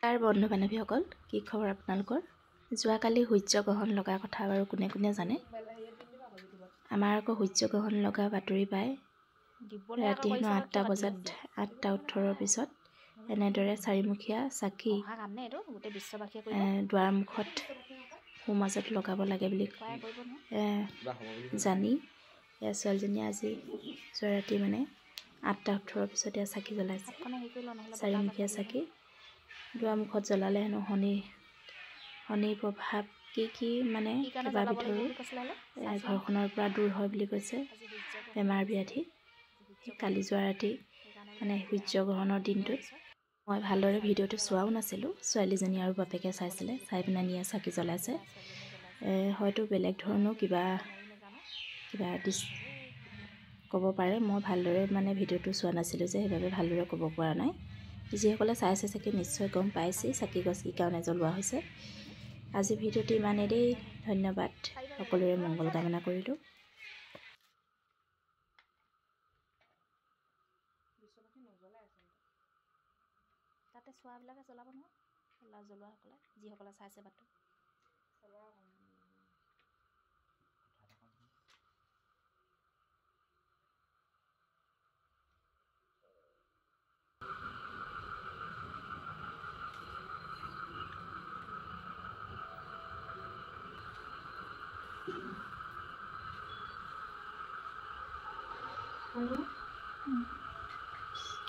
তাৰ বন্ধু বান্ধৱীসকল কি খবৰ আপোনালোকৰ যোৱাকালি সূৰ্যগ্ৰহণ লগা কথা বাৰু কোনে কোনে জানে আমাৰ আকৌ সূৰ্যগ্ৰহণ লগা বাতৰি পায় ৰাতি 8টা বজাত 8:18 পিছত এনেদৰে চাৰিমুখীয়া চাকি দুৱাৰমুখত সোঁমাজত লগাব লাগে বুলি জানি ছোৱালীজনীয়ে আজি যোৱা ৰাতি মানে 8:18 পিছতে চাকি জ্বলাইছে চাৰিমুখীয়া চাকি দুৱাৰমুখত জ্বলালে হেনো শনি প্ৰভাৱ কি মানে কেইবাবিধৰো ঘৰখনৰ পৰা দূৰ হয় বুলি কৈছে বেমাৰ ব্যাধি কালি যোৱা ৰাতি মানে সূৰ্যগ্ৰহণৰ দিনটোত মই ভালদৰে ভিডিঅ'টো চোৱাও নাছিলোঁ ছোৱালীজনী আৰু বাপেকে চাইছিলে চাই পিনে নিয়ে চাকি জ্বলাইছে হয়তো বেলেগ ধৰণৰ কিবা ক'ব পাৰে মই ভালদৰে মানে ভিডিঅ'টো চোৱা নাছিলোঁ যে সেইবাবে ভালদৰে ক'ব পৰা নাই যিসকলে চাইছে চাগে নিশ্চয় গম পাইছে চাকি গছ কি কাৰণে জ্বলোৱা হৈছে আজি ভিডিঅ'টো ইমানেই দেই ধন্যবাদ সকলোৰে মংগল কামনা কৰিলোঁ তাতে চোৱাবিলাকে জ্বলাব নহয় জ্বলোৱাসকলে যিসকলে চাইছে বাটটো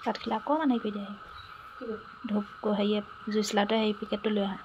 কাঠখিলা অকণমান হেৰি কৰি দিয়ে ধূপ হেৰিয়ে জুইচলাতে হেৰি পেকেটটো লৈ আহা